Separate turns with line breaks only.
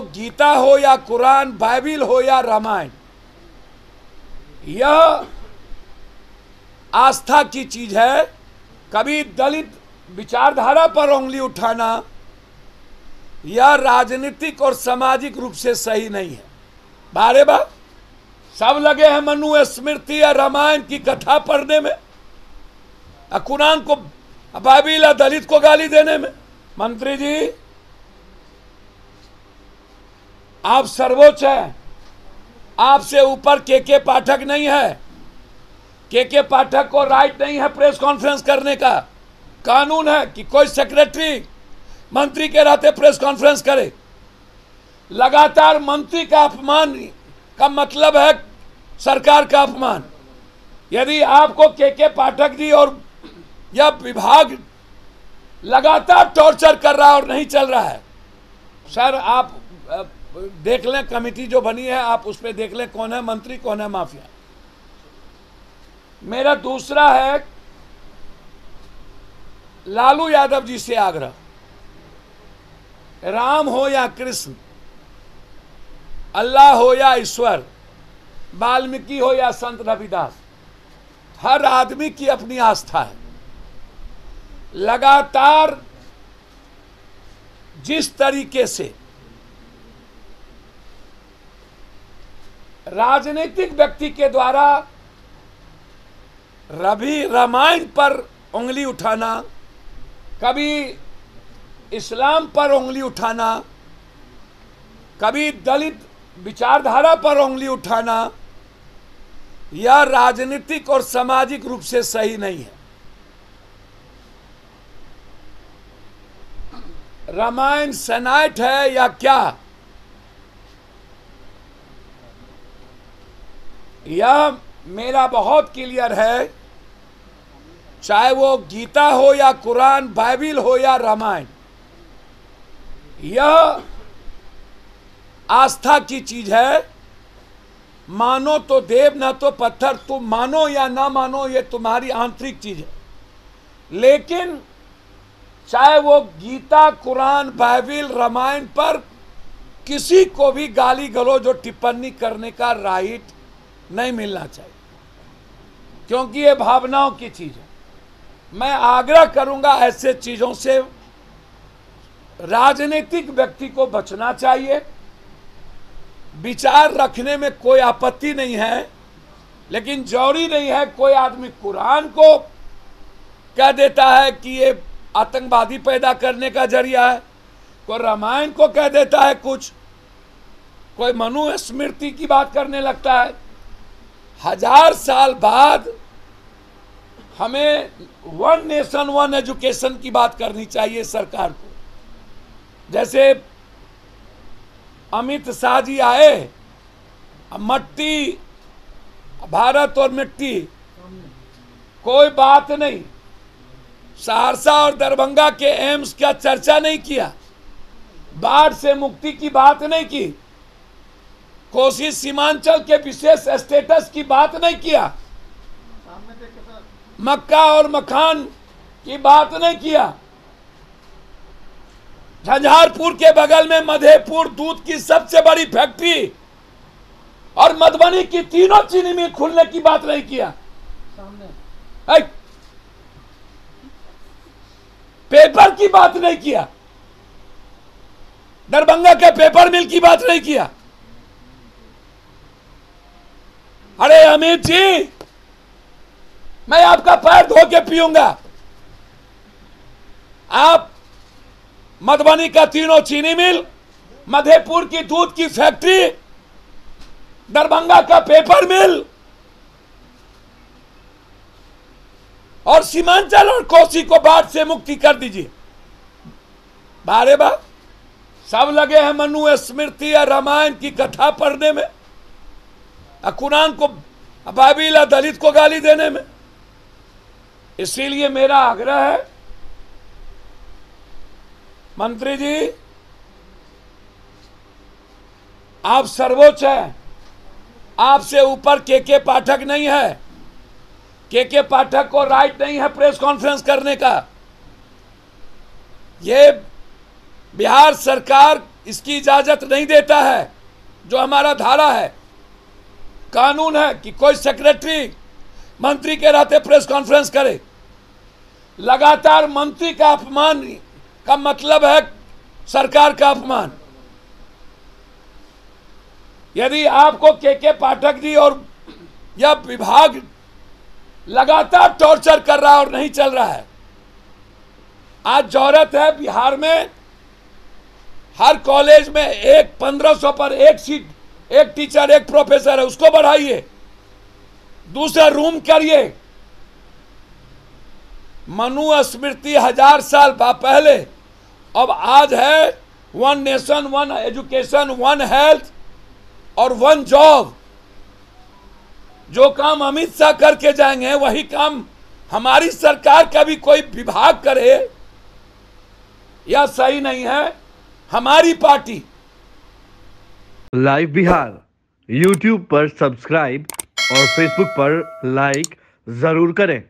गीता हो या कुरान, बाइबिल हो या रामायण, यह आस्था की चीज है। कभी दलित विचारधारा पर उंगली उठाना यह राजनीतिक और सामाजिक रूप से सही नहीं है। बारे बार सब लगे हैं मनु स्मृति या रामायण की कथा पढ़ने में, कुरान को, बाइबिल या दलित को गाली देने में। मंत्री जी, आप सर्वोच्च हैं, आपसे ऊपर के पाठक नहीं है। के पाठक को राइट नहीं है प्रेस कॉन्फ्रेंस करने का। कानून है कि कोई सेक्रेटरी मंत्री के रहते प्रेस कॉन्फ्रेंस करे। लगातार मंत्री का अपमान का मतलब है सरकार का अपमान। यदि आपको के पाठक जी और यह विभाग लगातार टॉर्चर कर रहा है और नहीं चल रहा है, सर आप देख लें, कमेटी जो बनी है आप उस पर देख लें कौन है मंत्री कौन है माफिया। मेरा दूसरा है लालू यादव जी से आग्रह, राम हो या कृष्ण, अल्लाह हो या ईश्वर, वाल्मीकि हो या संत रविदास, हर आदमी की अपनी आस्था है। लगातार जिस तरीके से राजनीतिक व्यक्ति के द्वारा रामायण पर उंगली उठाना, कभी इस्लाम पर उंगली उठाना, कभी दलित विचारधारा पर उंगली उठाना, यह राजनीतिक और सामाजिक रूप से सही नहीं है। रामायण सनाइट है या क्या, यह मेरा बहुत क्लियर है। चाहे वो गीता हो या कुरान, बाइबिल हो या रामायण, यह आस्था की चीज है। मानो तो देव ना तो पत्थर, तुम मानो या ना मानो ये तुम्हारी आंतरिक चीज है। लेकिन चाहे वो गीता, कुरान, बाइबिल, रामायण पर किसी को भी गाली गलौज और टिप्पणी करने का राइट नहीं मिलना चाहिए, क्योंकि ये भावनाओं की चीज है। मैं आग्रह करूंगा ऐसे चीजों से राजनीतिक व्यक्ति को बचना चाहिए। विचार रखने में कोई आपत्ति नहीं है, लेकिन जरूरी नहीं है कोई आदमी कुरान को कह देता है कि ये आतंकवादी पैदा करने का जरिया है, कोई रामायण को कह देता है कुछ, कोई मनु स्मृति की बात करने लगता है। 1000 साल बाद हमें वन नेशन वन एजुकेशन की बात करनी चाहिए सरकार को। जैसे अमित शाह जी आए, मट्टी, भारत और मिट्टी, कोई बात नहीं। सहरसा और दरभंगा के एम्स का चर्चा नहीं किया, बाढ़ से मुक्ति की बात नहीं की, कोसी सीमांचल के विशेष स्टेटस की बात नहीं किया, मक्का और मखान की बात नहीं किया। झंझारपुर के बगल में मधेपुर दूध की सबसे बड़ी फैक्ट्री और मधुबनी की तीनों चीनी मिल खुलने की बात नहीं किया। पेपर की बात नहीं किया, दरभंगा के पेपर मिल की बात नहीं किया। अरे अमित जी, मैं आपका पैर धो के पीऊंगा। आप मधुबनी का तीनों चीनी मिल, मधेपुर की दूध की फैक्ट्री, दरभंगा का पेपर मिल और सीमांचल और कोसी को बाढ़ से मुक्ति कर दीजिए। बारे बार सब लगे हैं मनु स्मृति या रामायण की कथा पढ़ने में, कुरान को, बाइबिल या दलित को गाली देने में। इसीलिए मेरा आग्रह है मंत्री जी, आप सर्वोच्च हैं, आपसे ऊपर के पाठक नहीं है। के पाठक को राइट नहीं है प्रेस कॉन्फ्रेंस करने का। ये बिहार सरकार इसकी इजाजत नहीं देता है। जो हमारा धारा है, कानून है कि कोई सेक्रेटरी मंत्री के रहते प्रेस कॉन्फ्रेंस करे। लगातार मंत्री का अपमान का मतलब है सरकार का अपमान। यदि आपको के पाठक जी और यह विभाग लगातार टॉर्चर कर रहा है और नहीं चल रहा है, आज जरूरत है बिहार में हर कॉलेज में 1500 पर एक सीट, एक टीचर, एक प्रोफेसर है, उसको बढ़ाइए, दूसरा रूम करिए। मनु स्मृति 1000 साल पहले, अब आज है 1 नेशन 1 एजुकेशन 1 हेल्थ और 1 जॉब। जो काम अमित शाह करके जाएंगे वही काम हमारी सरकार का भी कोई विभाग करे, यह सही नहीं है। हमारी पार्टी
लाइव बिहार YouTube पर सब्सक्राइब और Facebook पर लाइक जरूर करें।